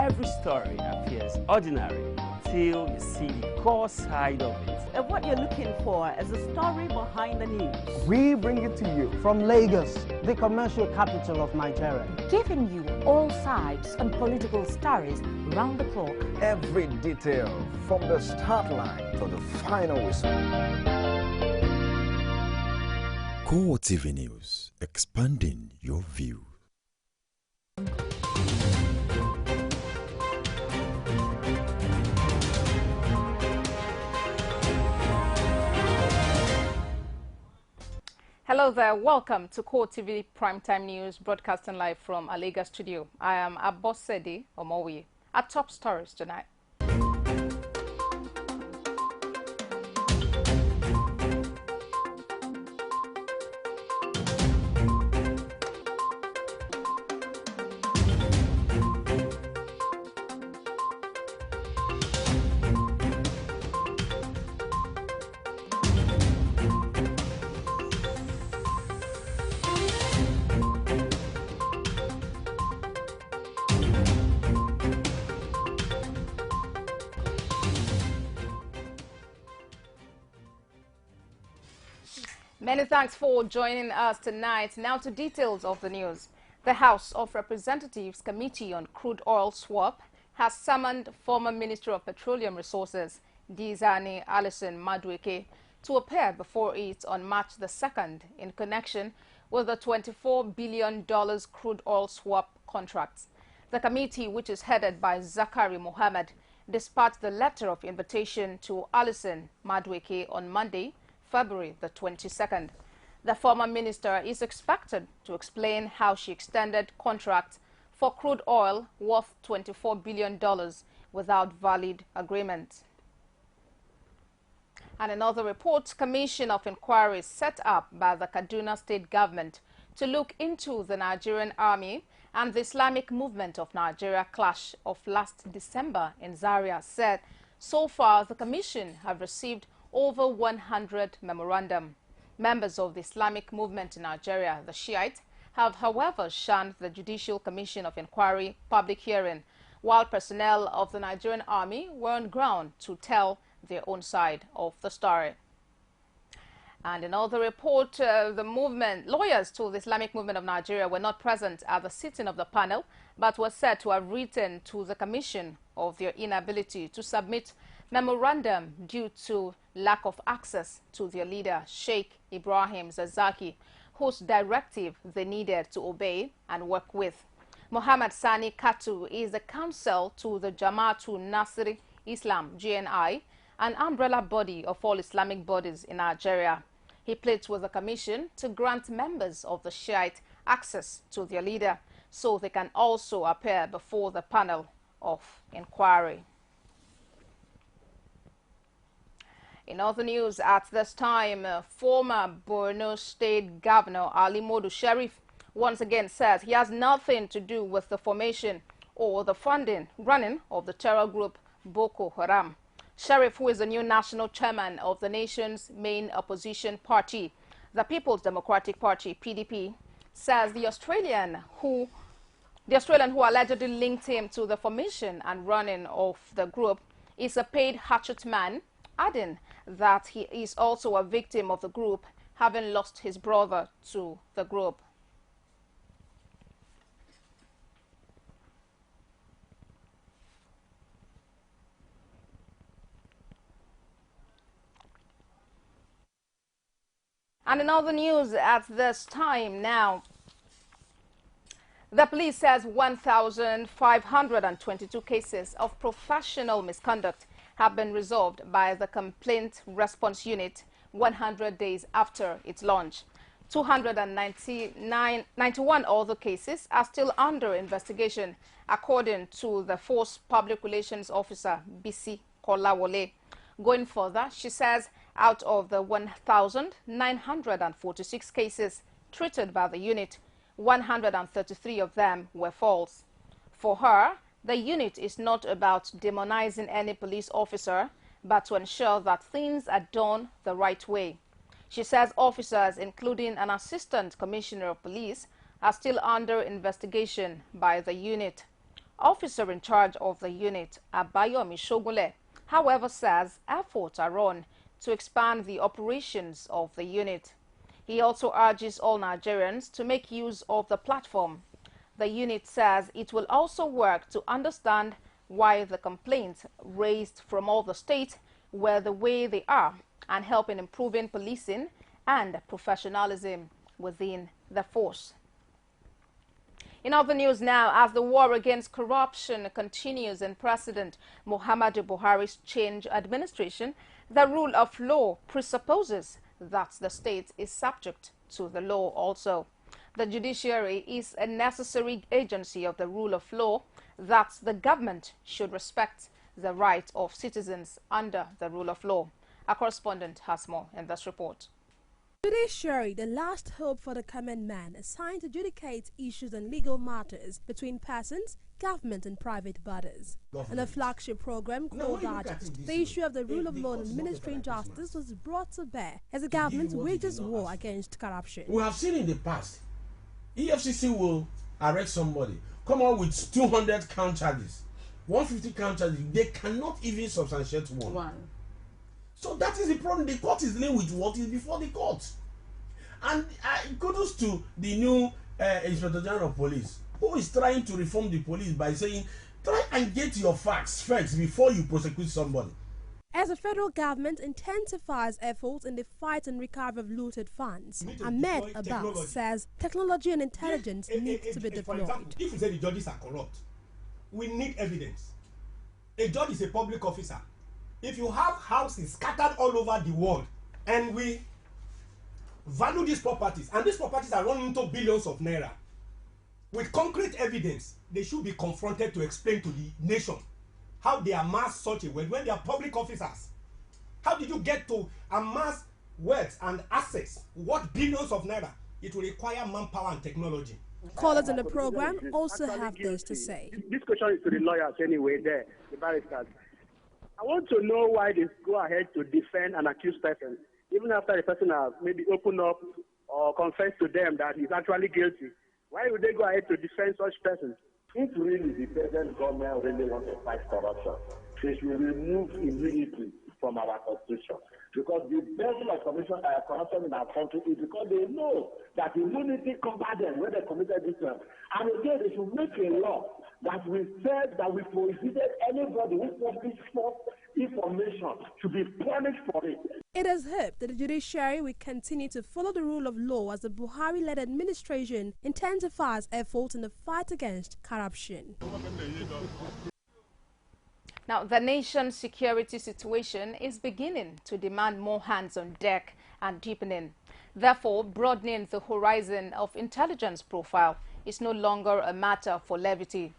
Every story appears ordinary till you see the core side of it. And what you're looking for is the story behind the news. We bring it to you from Lagos, the commercial capital of Nigeria. Giving you all sides and political stories round the clock. Every detail from the start line to the final whistle. CoreTV News, expanding your view. Hello there, welcome to CoreTV Primetime News, broadcasting live from our Lagos studio. I am Abosede Omowi. Our top stories tonight. Many thanks for joining us tonight. Now to details of the news. The House of Representatives Committee on Crude Oil Swap has summoned former Minister of Petroleum Resources, Diezani Alison Madueke, to appear before it on March the 2nd in connection with the $24 billion crude oil swap contracts. The committee, which is headed by Zakari Mohammed, dispatched the letter of invitation to Alison Madueke on Monday, February the 22nd. The former minister is expected to explain how she extended contracts for crude oil worth $24 billion without valid agreement. And another report, Commission of Inquiry set up by the Kaduna State government to look into the Nigerian Army and the Islamic Movement of Nigeria clash of last December in Zaria, said so far the commission have received over 100 memorandum. Members of the Islamic Movement in Nigeria, the Shiite, have however shunned the Judicial Commission of Inquiry public hearing, while personnel of the Nigerian Army were on ground to tell their own side of the story. And in another report, lawyers to the Islamic Movement of Nigeria were not present at the sitting of the panel, but were said to have written to the commission of their inability to submit memorandum due to lack of access to their leader, Sheikh Ibrahim Zazaki, whose directive they needed to obey and work with. Mohammed Sani Katu is the counsel to the Jamaatul Nasri Islam, JNI, an umbrella body of all Islamic bodies in Nigeria. He pleads with the commission to grant members of the Shiite access to their leader so they can also appear before the panel of inquiry. In other news at this time, former Borno State Governor Ali Modu Sheriff once again says he has nothing to do with the formation or the running of the terror group Boko Haram. Sheriff, who is the new national chairman of the nation's main opposition party, the People's Democratic Party, PDP, says the Australian who allegedly linked him to the formation and running of the group is a paid hatchet man, adding that he is also a victim of the group, having lost his brother to the group. And in other news at this time now, the police says 1,522 cases of professional misconduct have been resolved by the Complaint Response Unit 100 days after its launch. 291 other cases are still under investigation, according to the Force Public Relations Officer, Bisi Kolawole. Going further, she says out of the 1,946 cases treated by the unit, 133 of them were false. For her, the unit is not about demonizing any police officer, but to ensure that things are done the right way. She says officers, including an assistant commissioner of police, are still under investigation by the unit. Officer in charge of the unit, Abayomi Shogule, however, says efforts are on to expand the operations of the unit. He also urges all Nigerians to make use of the platform. The unit says it will also work to understand why the complaints raised from all the states were the way they are and help in improving policing and professionalism within the force. In other news now, as the war against corruption continues in President Muhammadu Buhari's change administration, the rule of law presupposes that the state is subject to the law also. The judiciary is a necessary agency of the rule of law, that the government should respect the rights of citizens under the rule of law. Our correspondent has more in this report. Judiciary, the last hope for the common man, assigned to adjudicate issues and legal matters between persons, government and private bodies. In a flagship program called Digest, the issue of the rule of law and administering justice was brought to bear as the government wages war against corruption. We have seen in the past, EFCC will arrest somebody, come out with 200 count charges, 150 count charges, they cannot even substantiate one. So that is the problem. The court is dealing with what is before the court. And kudos to the new Inspector General of Police, who is trying to reform the police by saying, try and get your facts first before you prosecute somebody. As the federal government intensifies efforts in the fight and recovery of looted funds, Ahmed Abbas says technology and intelligence need to be deployed. For example, if you say the judges are corrupt, we need evidence. A judge is a public officer. If you have houses scattered all over the world and we value these properties, and these properties are running into billions of naira, with concrete evidence, they should be confronted to explain to the nation how they amass such a wealth when they are public officers. How did you get to amass wealth and assets worth billions of naira? It will require manpower and technology. Callers in the program also have this to say. This question is to the lawyers anyway, the barristers. I want to know why they go ahead to defend an accused person, even after the person has maybe opened up or confessed to them that he's actually guilty. Why would they go ahead to defend such persons? If really the present government really wants to fight corruption, they should remove immediately from our constitution. Because the level of corruption in our country is because they know that immunity covers them when they committed this crime. And again, they should make a law that we said that we prohibited anybody who publishes false information to be punished for it. It is hoped that the judiciary will continue to follow the rule of law as the Buhari-led administration intensifies efforts in the fight against corruption. Now, the nation's security situation is beginning to demand more hands on deck and deepening. Therefore, broadening the horizon of intelligence profile is no longer a matter for levity.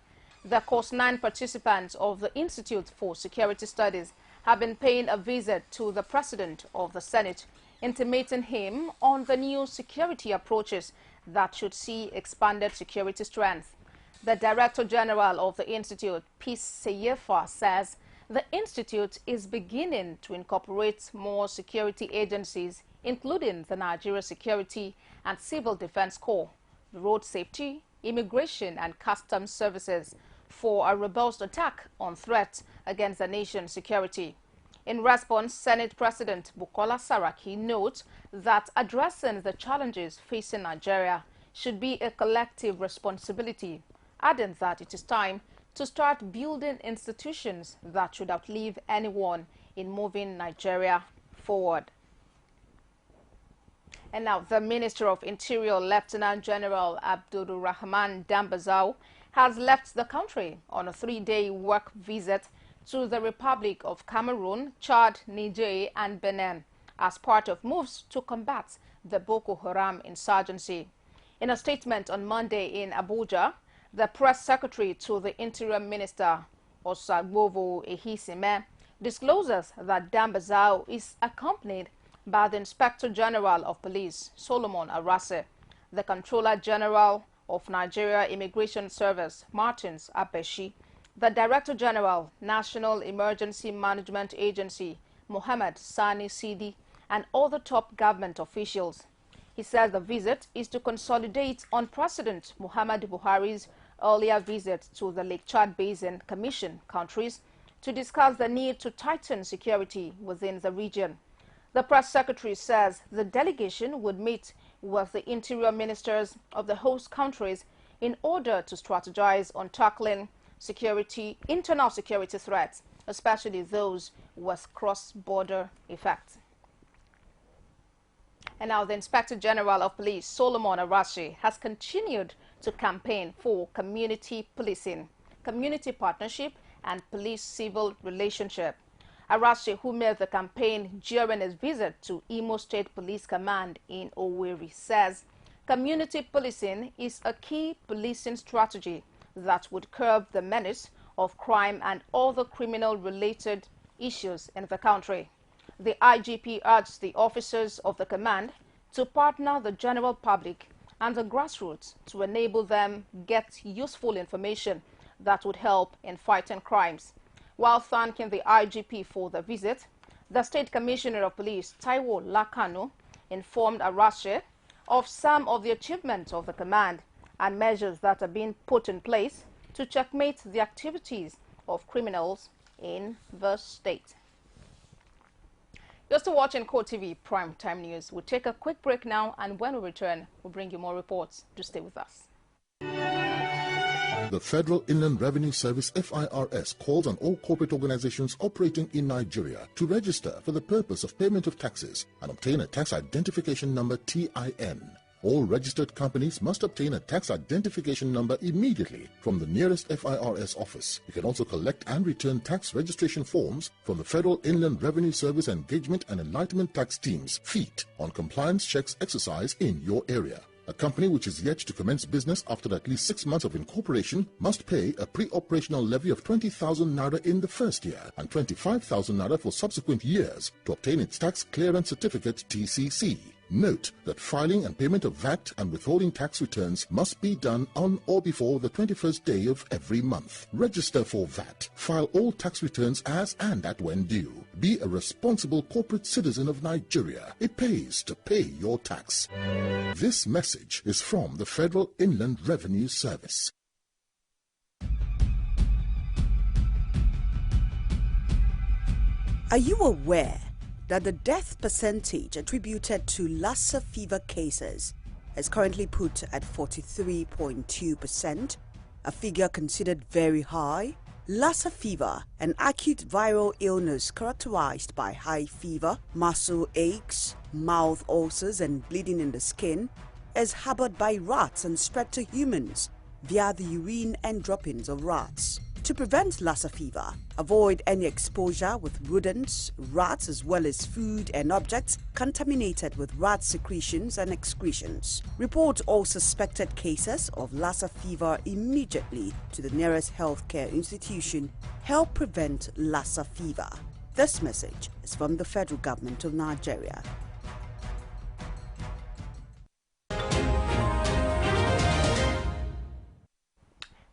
The course 9 participants of the Institute for Security Studies have been paying a visit to the President of the Senate, intimating him on the new security approaches that should see expanded security strength. The Director General of the Institute, Peace Seyefa, says the Institute is beginning to incorporate more security agencies, including the Nigeria Security and Civil Defense Corps, the Road Safety, Immigration and Customs Services, for a robust attack on threats against the nation's security. In response, Senate President Bukola Saraki notes that addressing the challenges facing Nigeria should be a collective responsibility, adding that it is time to start building institutions that should outlive anyone in moving Nigeria forward. And now, the Minister of Interior, Lieutenant General Abdulrahman Dambazao, has left the country on a 3-day work visit to the Republic of Cameroon, Chad, Niger and Benin as part of moves to combat the Boko Haram insurgency. In a statement on Monday in Abuja, the press secretary to the Interior Minister, Osagbovo Ehisime, discloses that Dambazao is accompanied by the Inspector General of Police, Solomon Arase, the Controller General of Nigeria Immigration Service, Martins Abeshi, the Director General, National Emergency Management Agency, Mohammed Sani Sidi, and other top government officials. He says the visit is to consolidate on President Muhammadu Buhari's earlier visit to the Lake Chad Basin Commission countries to discuss the need to tighten security within the region. The press secretary says the delegation would meet with the interior ministers of the host countries in order to strategize on tackling internal security threats, especially those with cross-border effects. And now the Inspector General of Police, Solomon Arashi, has continued to campaign for community policing, community partnership, and police-civil relationship. Arashi, who made the campaign during his visit to Imo State Police Command in Owerri, says community policing is a key policing strategy that would curb the menace of crime and other criminal-related issues in the country. The IGP urged the officers of the command to partner the general public and the grassroots to enable them get useful information that would help in fighting crimes. While thanking the IGP for the visit, the State Commissioner of Police, Taiwo Lakano, informed Arashi of some of the achievements of the command and measures that are being put in place to checkmate the activities of criminals in the state. You're still watching CoreTV Prime Time News. We'll take a quick break now, and when we return, we'll bring you more reports. Do stay with us. The Federal Inland Revenue Service FIRS calls on all corporate organizations operating in Nigeria to register for the purpose of payment of taxes and obtain a tax identification number TIN. All registered companies must obtain a tax identification number immediately from the nearest FIRS office. You can also collect and return tax registration forms from the Federal Inland Revenue Service Engagement and Enlightenment Tax Teams, FEET, on compliance checks exercise in your area. A company which is yet to commence business after at least 6 months of incorporation must pay a pre-operational levy of 20,000 naira in the first year and 25,000 naira for subsequent years to obtain its tax clearance certificate TCC. Note that filing and payment of VAT and withholding tax returns must be done on or before the 21st day of every month. Register for VAT. File all tax returns as and at when due. Be a responsible corporate citizen of Nigeria. It pays to pay your tax. This message is from the Federal Inland Revenue Service. Are you aware that the death percentage attributed to Lassa fever cases is currently put at 43.2%, a figure considered very high? Lassa fever, an acute viral illness characterized by high fever, muscle aches, mouth ulcers and bleeding in the skin, is harbored by rats and spread to humans via the urine and droppings of rats. To prevent Lassa fever, avoid any exposure with rodents, rats, as well as food and objects contaminated with rat secretions and excretions. Report all suspected cases of Lassa fever immediately to the nearest healthcare institution. Help prevent Lassa fever. This message is from the Federal Government of Nigeria.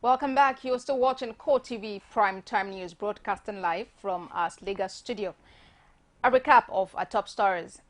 Welcome back. You're still watching CoreTV Prime Time News, broadcasting live from our Lagos studio. A recap of our top stories.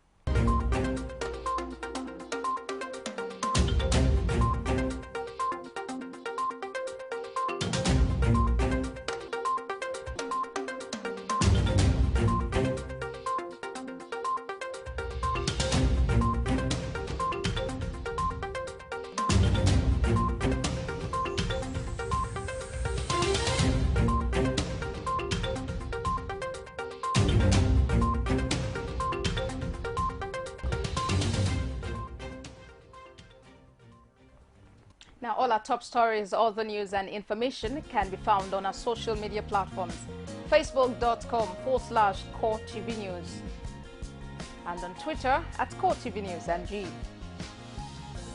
Now, all our top stories, all the news and information can be found on our social media platforms. Facebook.com/CoreTV News and on Twitter at CoreTV News NG.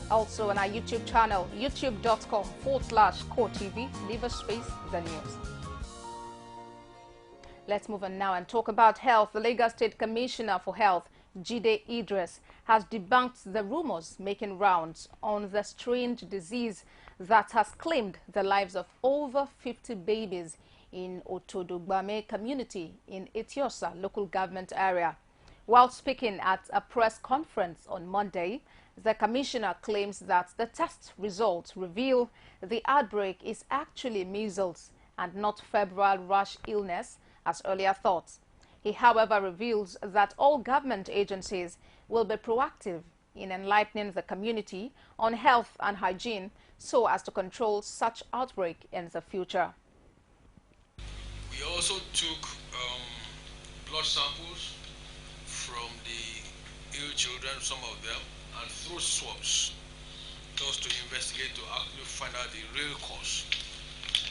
Also on our YouTube channel, youtube.com/CoreTV. Leave a space, the news. Let's move on now and talk about health. The Lagos State Commissioner for Health, Jide Idris, has debunked the rumors making rounds on the strange disease that has claimed the lives of over 50 babies in Otodogbame community in Etiosa local government area. While speaking at a press conference on Monday, The commissioner claims that the test results reveal the outbreak is actually measles and not febrile rash illness as earlier thought. He, however, reveals that all government agencies will be proactive in enlightening the community on health and hygiene so as to control such outbreak in the future. We also took blood samples from the ill children, some of them, and throat swabs, just to investigate to actually find out the real cause.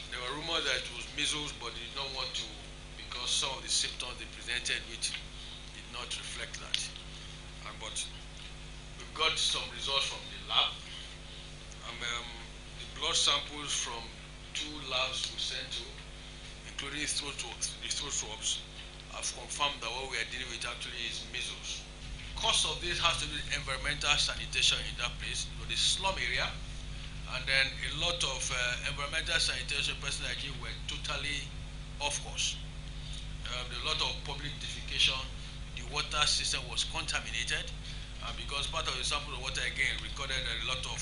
There were rumors that it was measles, but they did not want to, because some of the symptoms they presented with did not reflect that. But we've got some results from the lab. The blood samples from 2 labs we sent to, including the throat swabs, have confirmed that what we are dealing with actually is measles. Cause of this has to do with environmental sanitation in that place, the slum area, and then a lot of environmental sanitation personnel were totally off course. A lot of public defecation, the water system was contaminated, because part of the sample of water again recorded a lot of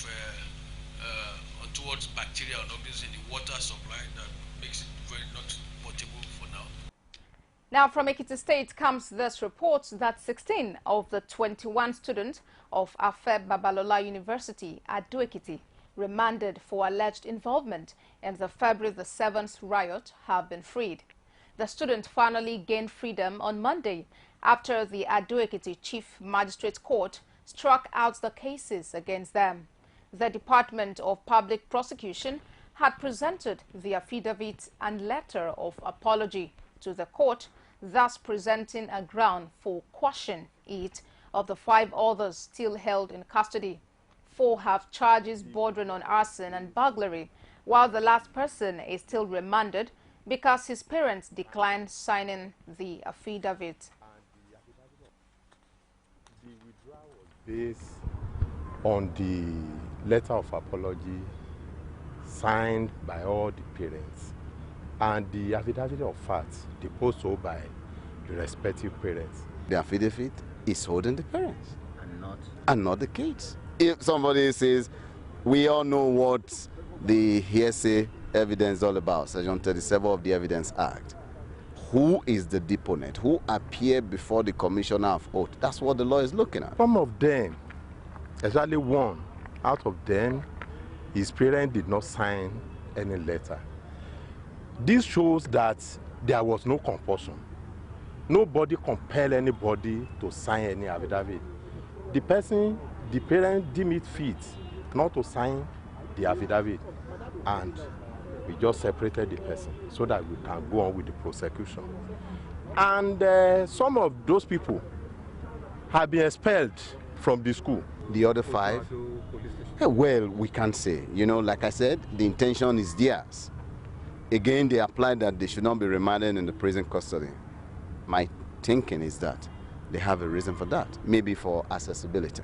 untoward bacteria and organisms in the water supply that makes it very not potable for now. Now from Ekiti State comes this report that 16 of the 21 students of Afe Babalola University at Ekiti remanded for alleged involvement in the February the 7th riot have been freed. The students finally gained freedom on Monday after the Ado-Ekiti Chief Magistrate Court struck out the cases against them. The Department of Public Prosecution had presented the affidavit and letter of apology to the court, thus presenting a ground for quashing it of the 5 others still held in custody. 4 have charges bordering on arson and burglary, while the last person is still remanded because his parents declined signing the affidavit. The withdrawal was based on the letter of apology signed by all the parents and the affidavit of fact deposed to by the respective parents. The affidavit is holding the parents and not the kids. If somebody says, we all know what the hearsay evidence is all about, Section 37 of the Evidence Act. Who is the deponent? Who appeared before the commissioner of oath? That's what the law is looking at. Some of them, exactly 1 out of them, his parents did not sign any letter. This shows that there was no compulsion. Nobody compelled anybody to sign any affidavit. The parent deemed it fit not to sign the affidavit, and we just separated the person so that we can go on with the prosecution. And some of those people have been expelled from the school. The other 5? Well, we can't say. You know, like I said, the intention is theirs. Again, they applied that they should not be remanded in the prison custody. My thinking is that they have a reason for that, maybe for accessibility.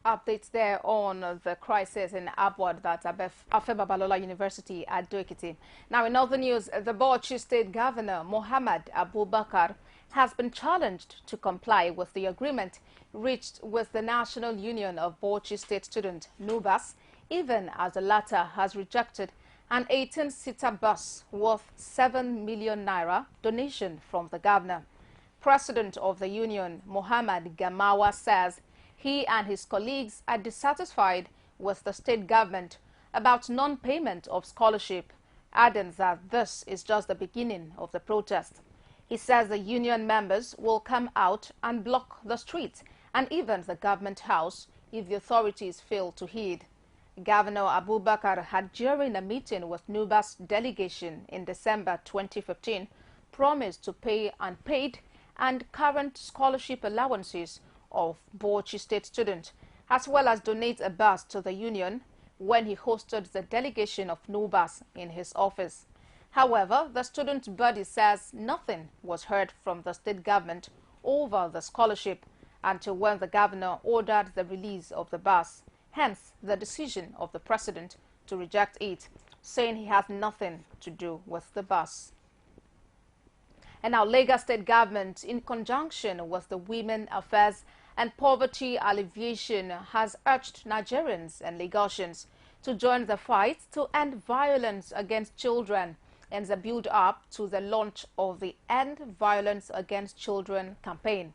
Updates there on the crisis in Abwad that Afe Babalola University at Ado-Ekiti. Now in other news, the Bauchi State Governor Mohammed Abubakar has been challenged to comply with the agreement reached with the National Union of Bauchi State Students, NUBAS, even as the latter has rejected an 18-seater bus worth 7 million naira donation from the governor. President of the union, Mohammed Gamawa, says he and his colleagues are dissatisfied with the state government about non-payment of scholarship, adding that this is just the beginning of the protest. He says the union members will come out and block the streets and even the government house if the authorities fail to heed. Governor Abubakar had, during a meeting with NUBAS delegation in December 2015, promised to pay unpaid and current scholarship allowances of Bauchi State students, as well as donate a bus to the union when he hosted the delegation of NUBAS in his office. However, the student body says nothing was heard from the state government over the scholarship until when the governor ordered the release of the bus. Hence, the decision of the president to reject it, saying he has nothing to do with the bus. And now, Lagos State government, in conjunction with the Women Affairs and Poverty Alleviation has urged Nigerians and Lagosians to join the fight to end violence against children in the build-up to the launch of the End Violence Against Children campaign.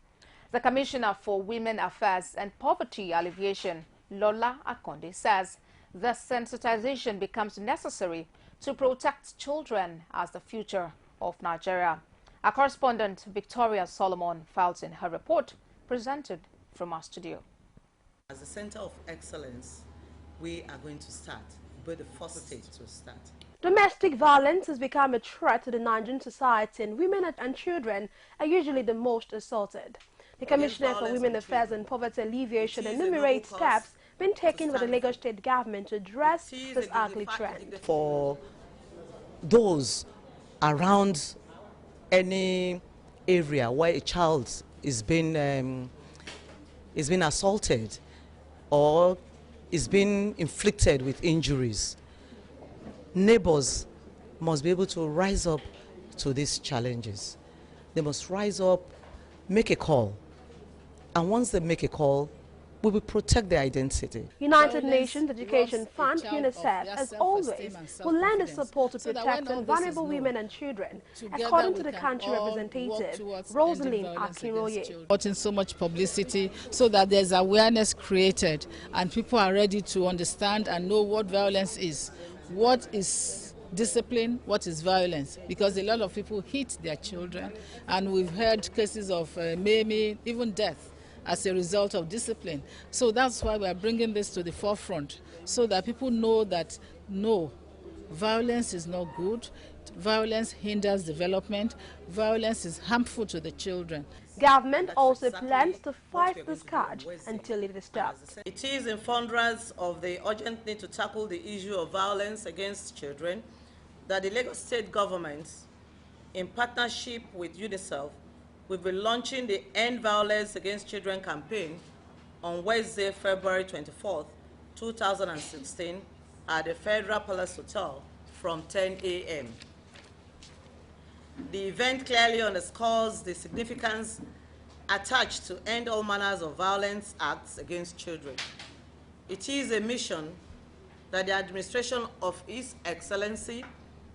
The Commissioner for Women Affairs and Poverty Alleviation, Lola Akonde, says the sensitization becomes necessary to protect children as the future of Nigeria. Our correspondent Victoria Solomon files in her report, presented from our studio. As a center of excellence, we are going to start. We're the first state to start. Domestic violence has become a threat to the Nigerian society, and women and children are usually the most assaulted. The Commissioner for Women Affairs and Poverty Alleviation enumerates steps being taken by the Lagos State government to address this ugly trend. For those around any area where a child is being assaulted or is being inflicted with injuries, neighbors must be able to rise up to these challenges. They must rise up, make a call, and once they make a call, we will protect their identity. United Nations Education Fund, UNICEF, as always, will lend its support to protect vulnerable women and children, according to the country representative, Rosalind Akiroye. Putting so much publicity so that there's awareness created and people are ready to understand and know what violence is, what is discipline, what is violence, because a lot of people hit their children, and we've heard cases of maiming, even death, as a result of discipline. So that's why we are bringing this to the forefront, so that people know that no, violence is not good, violence hinders development, violence is harmful to the children. Government also plans to fight this scourge until it is stopped. It is in furtherance of the urgent need to tackle the issue of violence against children that the Lagos State government, in partnership with UNICEF, will be launching the End Violence Against Children campaign on Wednesday, February 24th, 2016 at the Federal Palace Hotel from 10 a.m. The event clearly underscores the significance attached to end all manners of violence acts against children. It is a mission that the administration of His Excellency,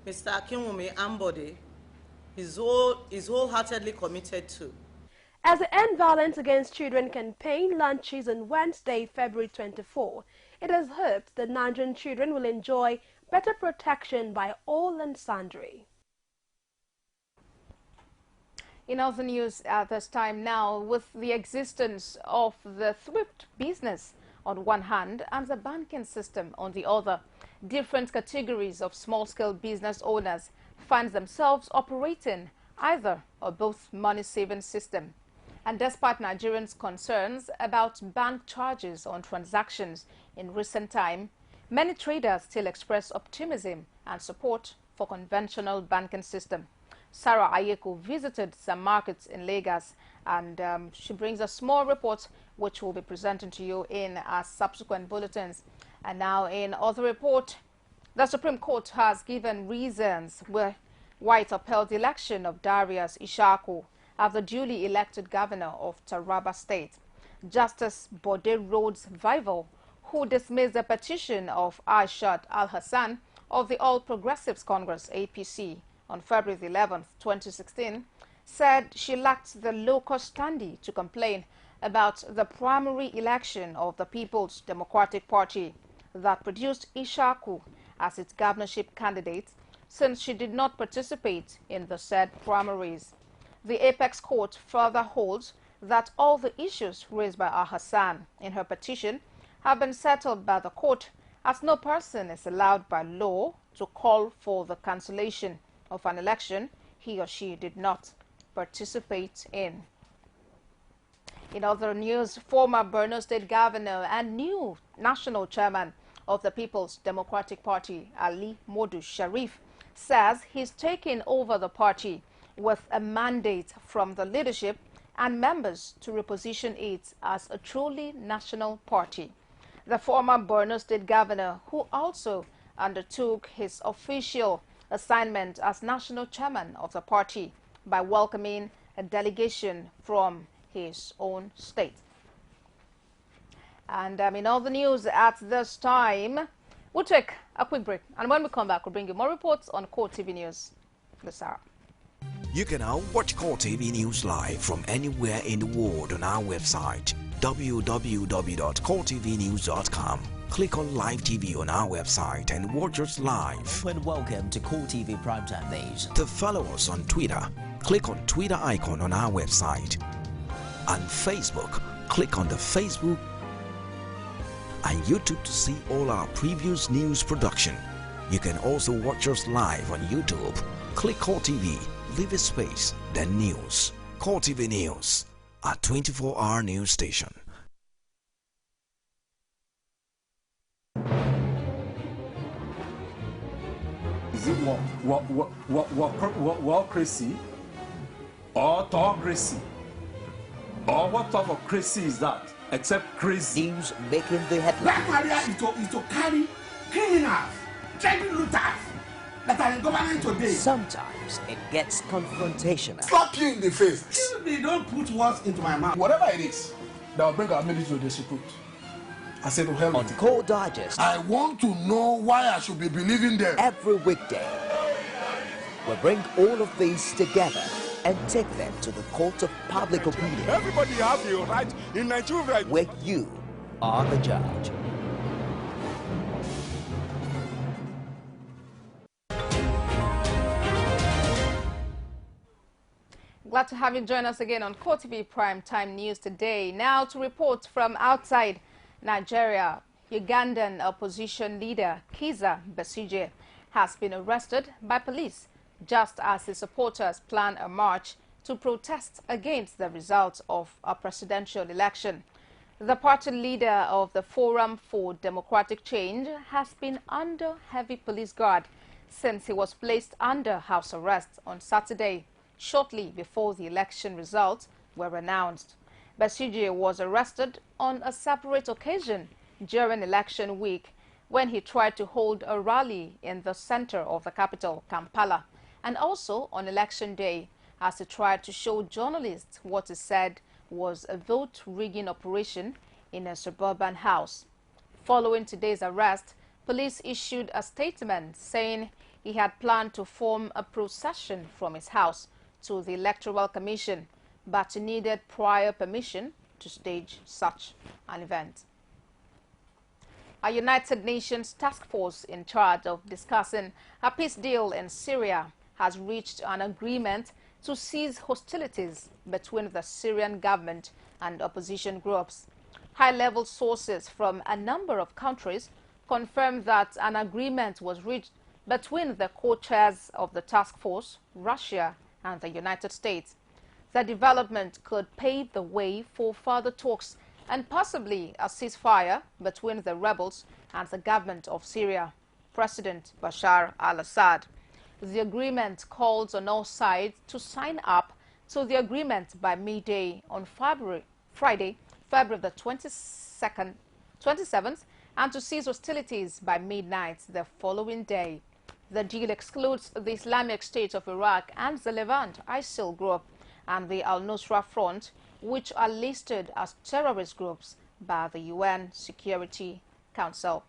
Mr. Akinwumi Ambode, is wholeheartedly committed to. As the End Violence Against Children campaign launches on Wednesday, February 24, it is hoped that Nigerian children will enjoy better protection by all and sundry. In other news at this time now, with the existence of the thrift business on one hand and the banking system on the other, different categories of small-scale business owners find themselves operating either or both money-saving system. And despite Nigerians' concerns about bank charges on transactions in recent time, many traders still express optimism and support for conventional banking system. Sarah Ayeko visited some markets in Lagos, and she brings a small report which we'll be presenting to you in our subsequent bulletins. And now in other report, the Supreme Court has given reasons why it upheld the election of Darius Ishaku as the duly elected governor of Taraba State. Justice Bode Rhodes Vival, who dismissed the petition of Aishat Al-Hassan of the All Progressives Congress APC on February 11, 2016, said she lacked the locus standi to complain about the primary election of the People's Democratic Party that produced Ishaku as its governorship candidate, since she did not participate in the said primaries. The Apex Court further holds that all the issues raised by Al-Hassan in her petition have been settled by the court, as no person is allowed by law to call for the cancellation of an election he or she did not participate in. In other news, former Borno State Governor and new national chairman of the People's Democratic Party, Ali Modu Sharif, says he's taking over the party with a mandate from the leadership and members to reposition it as a truly national party. The former Borno State Governor, who also undertook his official assignment as national chairman of the party by welcoming a delegation from his own state. And in all the news at this time, we'll take a quick break. And when we come back, we'll bring you more reports on CoreTV News this hour. You can now watch CoreTV News live from anywhere in the world on our website, www.coretvnews.com. Click on Live TV on our website and watch us live. And welcome to CoreTV Primetime News. To follow us on Twitter, click on Twitter icon on our website. On Facebook, click on the Facebook and YouTube to see all our previous news production. You can also watch us live on YouTube. Click CoreTV, leave a space, then News. CoreTV News, a 24-hour news station. Is it warocracy or autocracy? Or what type of crazy is that? Except crazy. News making the headlines. Black Maria is to carry criminals, trading looters that are in government today. Sometimes it gets confrontational. Slap you in the face. They don't put words into my mouth. Whatever it is that will bring our military to disrepute. I said to hell. On Core Digest. I want to know why I should be believing them. Every weekday, we bring all of these together and take them to the court of public opinion. Everybody has a right in Nigeria. Where you are the judge. Glad to have you join us again on CoreTV Primetime News today. Now to report from outside Nigeria, Ugandan opposition leader Kizza Besigye has been arrested by police just as his supporters plan a march to protest against the results of a presidential election. The party leader of the Forum for Democratic Change has been under heavy police guard since he was placed under house arrest on Saturday, shortly before the election results were announced. Besigye was arrested on a separate occasion during election week when he tried to hold a rally in the center of the capital, Kampala, and also on election day as he tried to show journalists what he said was a vote-rigging operation in a suburban house. Following today's arrest, police issued a statement saying he had planned to form a procession from his house to the Electoral Commission, but he needed prior permission to stage such an event. A United Nations task force in charge of discussing a peace deal in Syria has reached an agreement to cease hostilities between the Syrian government and opposition groups. High-level sources from a number of countries confirmed that an agreement was reached between the co-chairs of the task force, Russia and the United States. The development could pave the way for further talks and possibly a ceasefire between the rebels and the government of Syria, President Bashar al-Assad. The agreement calls on all sides to sign up to the agreement by midday on Friday, February the 27th, and to cease hostilities by midnight the following day. The deal excludes the Islamic State of Iraq and the Levant ISIL group and the Al-Nusra Front, which are listed as terrorist groups by the UN Security Council.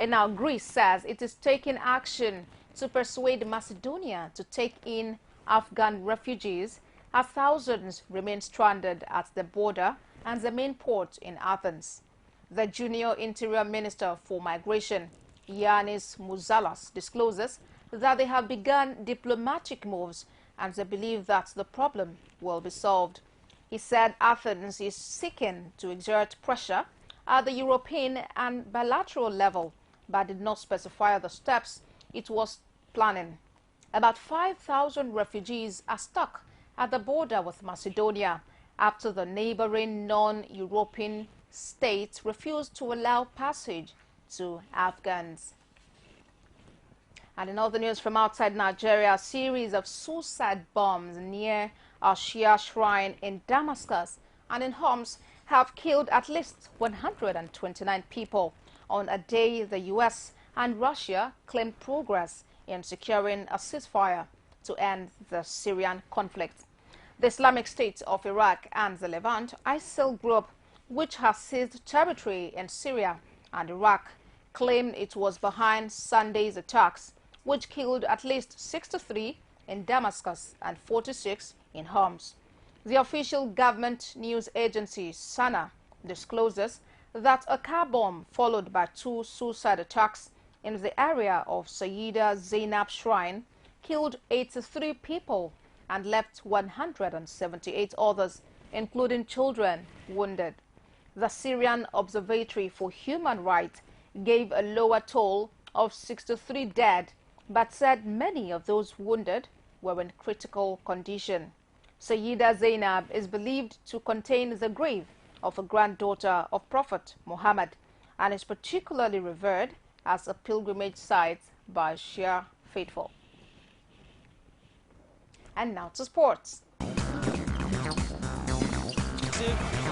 And now Greece says it is taking action to persuade Macedonia to take in Afghan refugees as thousands remain stranded at the border and the main port in Athens. The junior interior minister for migration, Yanis Mouzalas, discloses that they have begun diplomatic moves and they believe that the problem will be solved. He said Athens is seeking to exert pressure at the European and bilateral level, but did not specify the steps it was planning. About 5,000 refugees are stuck at the border with Macedonia after the neighboring non-European states refused to allow passage to Afghans. And in other news from outside Nigeria, a series of suicide bombs near a Shia shrine in Damascus and in Homs have killed at least 129 people on a day the U.S. and Russia claimed progress in securing a ceasefire to end the Syrian conflict. The Islamic State of Iraq and the Levant ISIL group which has seized territory in Syria and Iraq, claimed it was behind Sunday's attacks, which killed at least 63 in Damascus and 46 in Homs. The official government news agency, SANA, discloses that a car bomb followed by 2 suicide attacks in the area of Sayyida Zainab Shrine killed 83 people and left 178 others, including children, wounded. The Syrian Observatory for Human Rights gave a lower toll of 63 dead, but said many of those wounded were in critical condition. Sayyida Zainab is believed to contain the grave of a granddaughter of Prophet Muhammad and is particularly revered as a pilgrimage site by Shia faithful. And now to sports.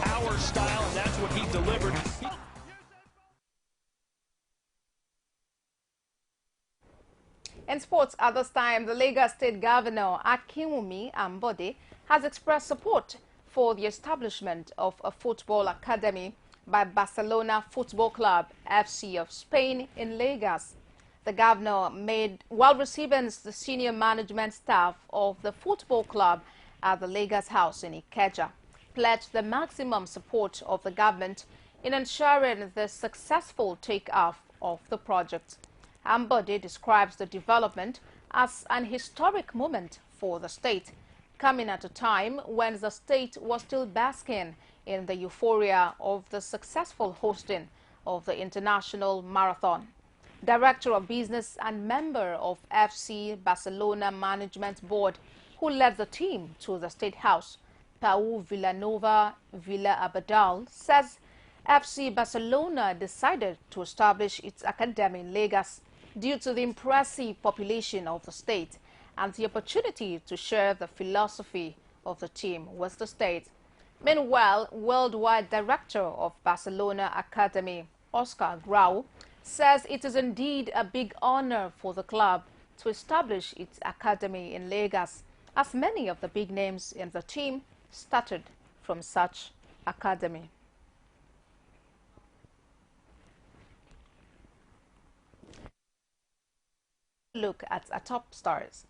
Power style, and that's what he delivered. In sports at this time, the Lagos State Governor Akinwumi Ambode has expressed support for the establishment of a football academy by Barcelona Football Club FC of Spain in Lagos. The governor made while receiving the senior management staff of the football club at the Lagos House in Ikeja, pledged the maximum support of the government in ensuring the successful take-off of the project. Ambode describes the development as an historic moment for the state, coming at a time when the state was still basking in the euphoria of the successful hosting of the International Marathon. Director of Business and member of FC Barcelona Management Board, who led the team to the State House, Pau Villanova Abadal, says FC Barcelona decided to establish its academy in Lagos due to the impressive population of the state and the opportunity to share the philosophy of the team with the state. Meanwhile, worldwide director of Barcelona Academy, Oscar Grau, says it is indeed a big honor for the club to establish its academy in Lagos, as many of the big names in the team started from such academy. Look at our top stars.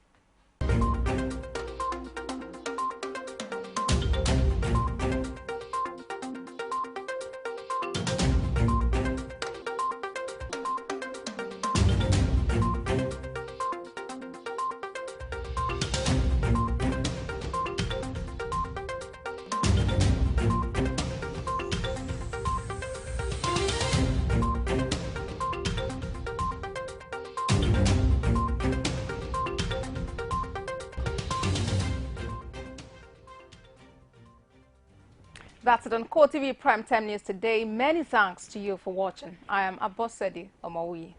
That's it on CoreTV Primetime News today. Many thanks to you for watching. I am Abosedi Omawi.